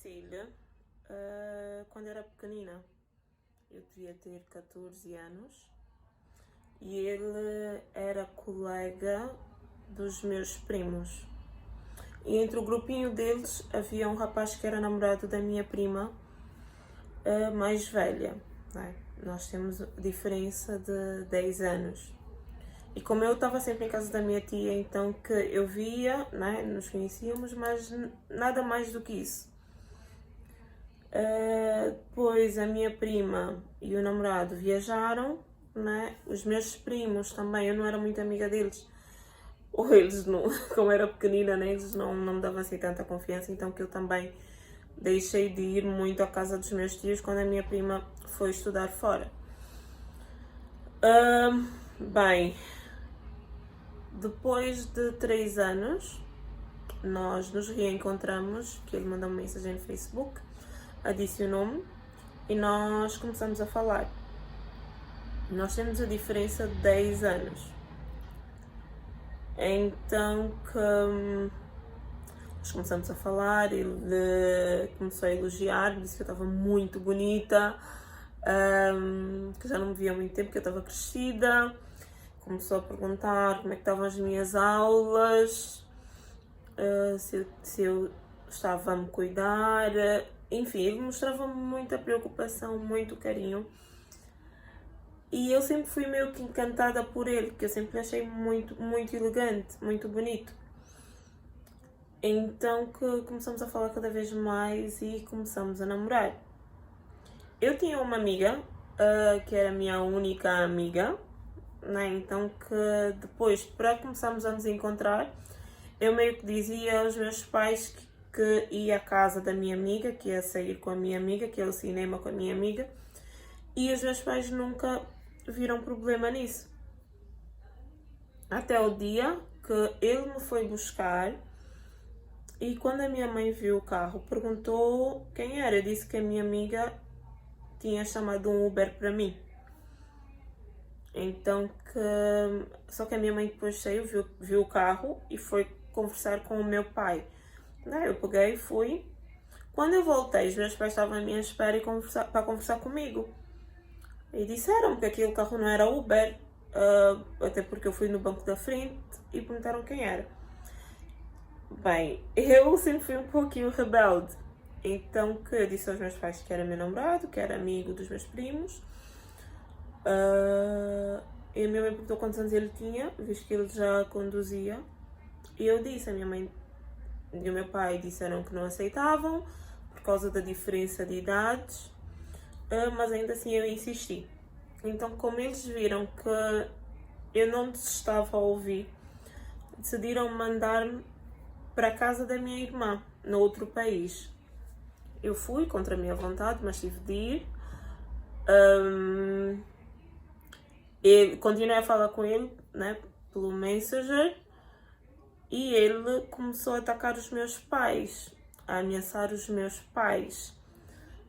conheci-lhe quando era pequenina. Eu devia ter 14 anos e ele era colega dos meus primos. E entre o grupinho deles havia um rapaz que era namorado da minha prima mais velha. Né? Nós temos diferença de 10 anos. E como eu estava sempre em casa da minha tia, então que eu via, né, nos conhecíamos, mas nada mais do que isso. Depois a minha prima e o namorado viajaram, né? Os meus primos também, eu não era muito amiga deles. Ou eles, não, como era pequenina, né, eles não me davam assim tanta confiança, então que eu também deixei de ir muito à casa dos meus tios quando a minha prima foi estudar fora. Bem, depois de 3 anos, nós nos reencontramos, que ele mandou uma mensagem no Facebook, adicionou-me e nós começamos a falar. Nós temos a diferença de 10 anos. Então que nós começamos a falar, ele começou a elogiar, disse que eu estava muito bonita, que já não me via há muito tempo, que eu estava crescida. Começou a perguntar como é que estavam as minhas aulas, se eu estava a me cuidar. Enfim, ele mostrava muita preocupação, muito carinho. E eu sempre fui meio que encantada por ele, que eu sempre achei muito, muito elegante, muito bonito. Então que começamos a falar cada vez mais e começamos a namorar. Eu tinha uma amiga, que era a minha única amiga, né? Então que depois, para começarmos a nos encontrar, eu meio que dizia aos meus pais que ia à casa da minha amiga, que ia sair com a minha amiga, que ia ao cinema com a minha amiga, e os meus pais nunca viram problema nisso. Até o dia que ele me foi buscar e quando a minha mãe viu o carro, perguntou quem era. Eu disse que a minha amiga tinha chamado um Uber para mim. Então só que a minha mãe depois saiu, viu o carro e foi conversar com o meu pai. Eu peguei e fui. Quando eu voltei, os meus pais estavam à minha espera para conversar comigo. E disseram que aquele carro não era Uber, até porque eu fui no banco da frente e perguntaram quem era. Bem, eu sempre fui um pouquinho rebelde. Então que eu disse aos meus pais que era meu namorado, que era amigo dos meus primos. E a minha mãe perguntou quantos anos ele tinha, visto que ele já conduzia. E eu disse, a minha mãe e o meu pai disseram que não aceitavam por causa da diferença de idades, mas ainda assim eu insisti. Então, como eles viram que eu não estava a ouvir, decidiram mandar-me para a casa da minha irmã, no outro país. Eu fui contra a minha vontade, mas tive de ir. Continuei a falar com ele, né, pelo Messenger, e ele começou a atacar os meus pais, a ameaçar os meus pais.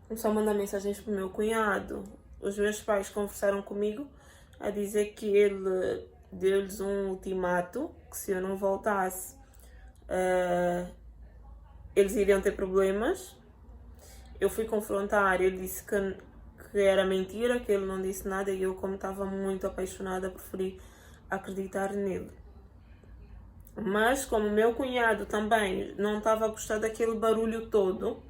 Começou a mandar mensagens para o meu cunhado. Os meus pais conversaram comigo a dizer que ele deu-lhes um ultimato, que se eu não voltasse, eles iriam ter problemas. Eu fui confrontar, ele disse que era mentira, que ele não disse nada, e eu, como estava muito apaixonada, preferi acreditar nele. Mas como meu cunhado também não estava a gostar daquele barulho todo,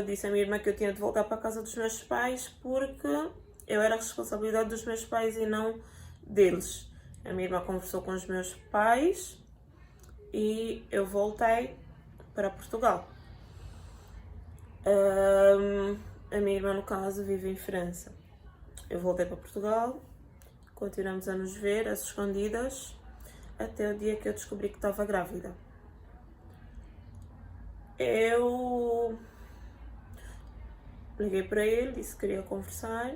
disse à minha irmã que eu tinha de voltar para a casa dos meus pais porque eu era a responsabilidade dos meus pais e não deles. A minha irmã conversou com os meus pais e eu voltei para Portugal. A minha irmã, no caso, vive em França. Eu voltei para Portugal, continuamos a nos ver às escondidas até o dia que eu descobri que estava grávida. Eu liguei para ele, disse que queria conversar,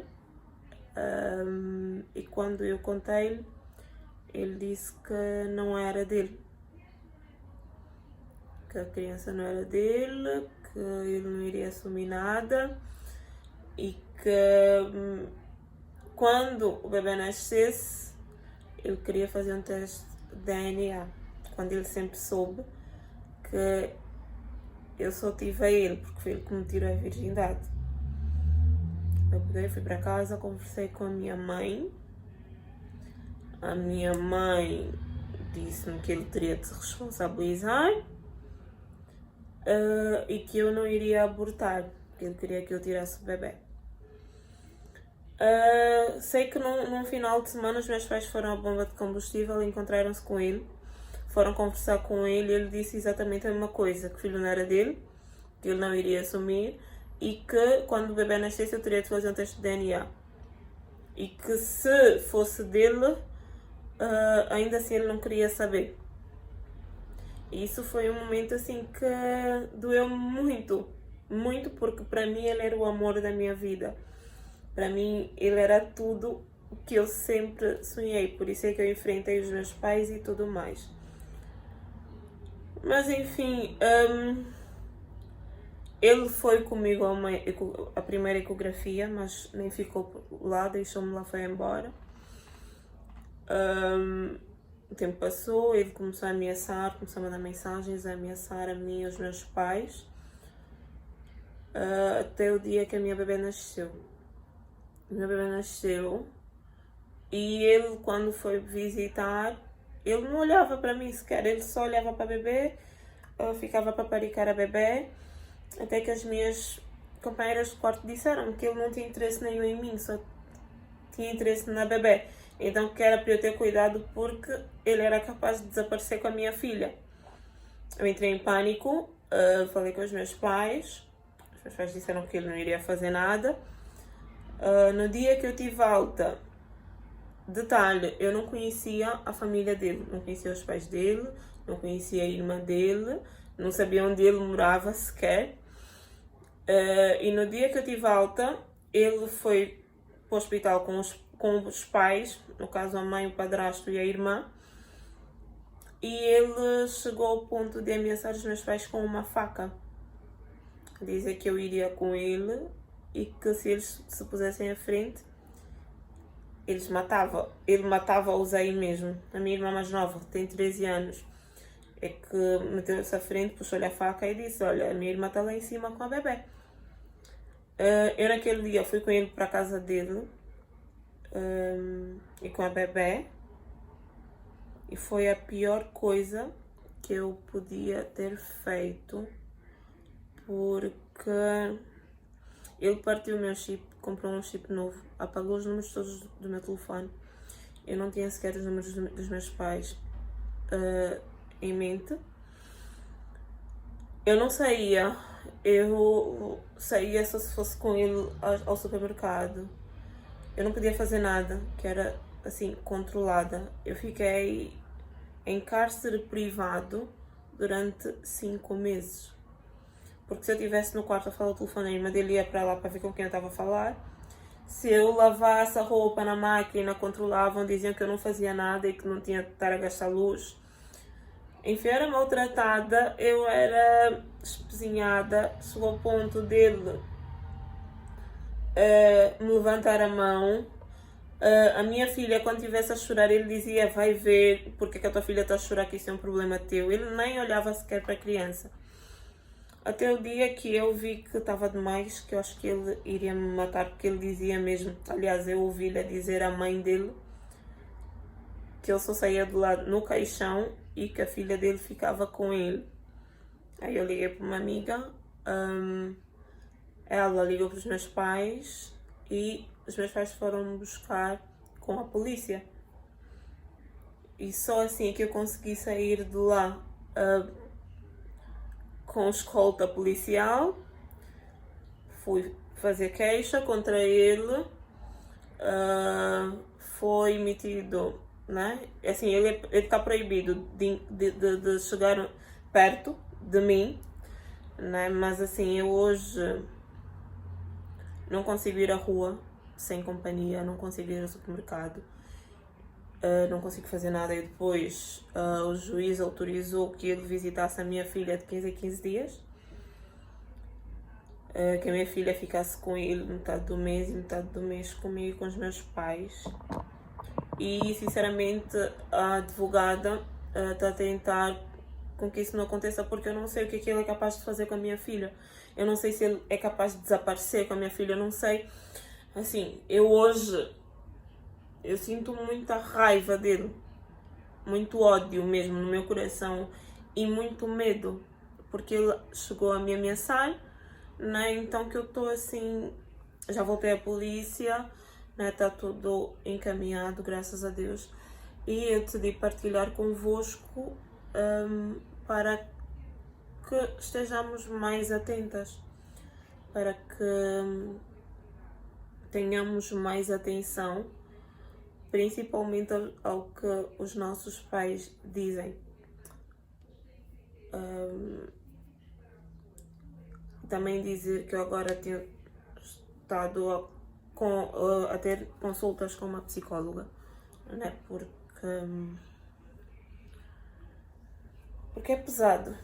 e quando eu contei-lhe, ele disse que não era dele, que a criança não era dele, que ele não iria assumir nada e que quando o bebê nascesse, ele queria fazer um teste de DNA, quando ele sempre soube que eu só tive a ele, porque foi ele que me tirou a virgindade. Eu peguei, fui para casa, conversei com a minha mãe. A minha mãe disse-me que ele teria de se responsabilizar e que eu não iria abortar, que ele queria que eu tirasse o bebê. Sei que num final de semana os meus pais foram à bomba de combustível e encontraram-se com ele. Foram conversar com ele e ele disse exatamente a mesma coisa, que o filho não era dele, que ele não iria assumir e que quando o bebê nascesse eu teria de fazer um teste de DNA. E que se fosse dele, ainda assim ele não queria saber. E isso foi um momento assim que doeu muito, muito, porque para mim ele era o amor da minha vida. Para mim ele era tudo o que eu sempre sonhei, por isso é que eu enfrentei os meus pais e tudo mais. Mas enfim, ele foi comigo a primeira ecografia, mas nem ficou lá, deixou-me lá, foi embora. O tempo passou, ele começou a ameaçar, começou a mandar mensagens, a ameaçar a mim e aos meus pais, até o dia que a minha bebê nasceu. A minha bebê nasceu e ele, quando foi visitar, ele não olhava para mim sequer, ele só olhava para a bebê, ficava a paparicar a bebê, até que as minhas companheiras de quarto disseram que ele não tinha interesse nenhum em mim, só tinha interesse na bebê. Então que era para eu ter cuidado porque ele era capaz de desaparecer com a minha filha. Eu entrei em pânico, falei com os meus pais disseram que ele não iria fazer nada. No dia que eu tive alta, detalhe, eu não conhecia a família dele, não conhecia os pais dele, não conhecia a irmã dele, não sabia onde ele morava sequer. E no dia que eu tive alta, ele foi para o hospital com os pais, no caso a mãe, o padrasto e a irmã, e ele chegou ao ponto de ameaçar os meus pais com uma faca, dizer que eu iria com ele e que se eles se pusessem à frente, ele matava-os aí mesmo. A minha irmã mais nova, tem 13 anos, é que meteu-se à frente, puxou-lhe a faca e disse: olha, a minha irmã está lá em cima com a bebê. Eu naquele dia fui com ele para a casa dele, e com a bebê, e foi a pior coisa que eu podia ter feito, porque ele partiu o meu chip, comprou um chip novo, apagou os números todos do meu telefone. Eu não tinha sequer os números dos meus pais em mente. Eu não saía, eu saía só se fosse com ele ao supermercado. Eu não podia fazer nada, que era assim, controlada. Eu fiquei em cárcere privado durante 5 meses. Porque se eu estivesse no quarto a falar o telefone, a irmã dele ia para lá para ver com quem eu estava a falar. Se eu lavasse a roupa na máquina, controlavam, diziam que eu não fazia nada e que não tinha de estar a gastar luz. Enfim, eu era maltratada, eu era espezinhada, chegou ao ponto dele me levantar a mão. A minha filha, quando estivesse a chorar, ele dizia: vai ver porque é que a tua filha está a chorar, que isso é um problema teu. Ele nem olhava sequer para a criança. Até o dia que eu vi que estava demais, que eu acho que ele iria me matar, porque ele dizia mesmo, aliás, eu ouvi-lhe dizer à mãe dele que ele só saía do lado no caixão e que a filha dele ficava com ele. Aí eu liguei para uma amiga, ela ligou para os meus pais e os meus pais foram me buscar com a polícia. E só assim é que eu consegui sair de lá com escolta policial. Fui fazer queixa contra ele. Foi emitido, né? Assim, ele está proibido de chegar perto de mim, né? Mas assim, eu hoje não consigo ir à rua sem companhia, não consigo ir ao supermercado, não consigo fazer nada. E depois o juiz autorizou que ele visitasse a minha filha de 15 em 15 dias, que a minha filha ficasse com ele metade do mês e metade do mês comigo, com os meus pais. E sinceramente a advogada está a tentar com que isso não aconteça, porque eu não sei o que ele é capaz de fazer com a minha filha. Eu não sei se ele é capaz de desaparecer com a minha filha, eu não sei. Assim, eu sinto muita raiva dele, muito ódio mesmo no meu coração e muito medo, porque ele chegou a me ameaçar, né? Então que eu estou assim, já voltei à polícia, né? Está tudo encaminhado, graças a Deus. E eu decidi partilhar convosco para que estejamos mais atentas, para que tenhamos mais atenção, principalmente ao que os nossos pais dizem. Também dizer que eu agora tenho estado a ter consultas com uma psicóloga, né? Porque é pesado.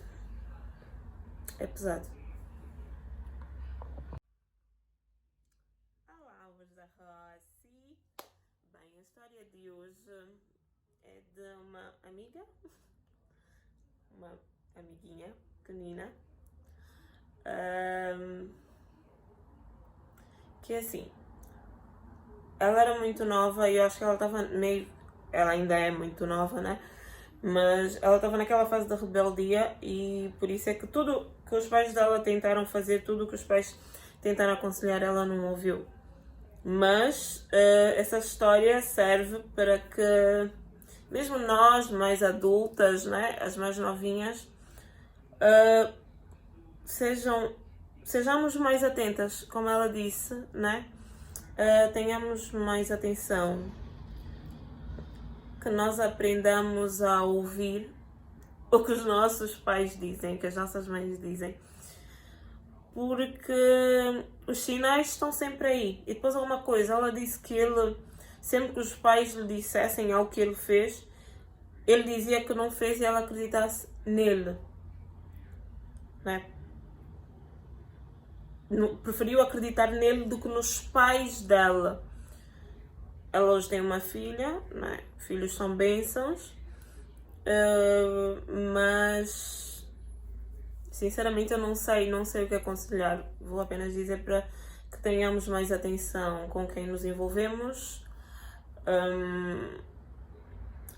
É pesado. Olá, ovos da Rossi. Bem, a história de hoje é de uma amiga, uma amiguinha pequenina, que é assim, ela era muito nova e eu acho que ela estava meio, ela ainda é muito nova, né? Mas ela estava naquela fase da rebeldia e por isso é que tudo que os pais dela tentaram fazer, tudo que os pais tentaram aconselhar, ela não ouviu. Mas essa história serve para que, mesmo nós, mais adultas, né, as mais novinhas, sejamos mais atentas, como ela disse, né? Tenhamos mais atenção, que nós aprendamos a ouvir o que os nossos pais dizem, que as nossas mães dizem, porque os sinais estão sempre aí. E depois alguma coisa, ela disse que ele, sempre que os pais lhe dissessem algo que ele fez, ele dizia que não fez e ela acreditasse nele, né? Preferiu acreditar nele do que nos pais dela. Ela hoje tem uma filha, né? Filhos são bênçãos, mas sinceramente eu não sei o que aconselhar. Vou apenas dizer para que tenhamos mais atenção com quem nos envolvemos,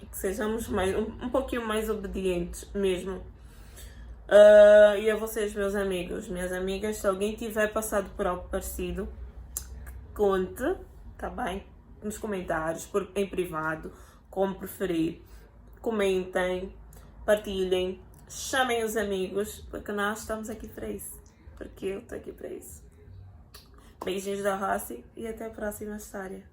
e que sejamos um pouquinho mais obedientes mesmo. E a vocês, meus amigos, minhas amigas, se alguém tiver passado por algo parecido, conte, tá bem? Nos comentários, em privado, como preferir. Comentem, partilhem, chamem os amigos, porque nós estamos aqui para isso. Porque eu estou aqui para isso. Beijinhos da Rossi e até a próxima história.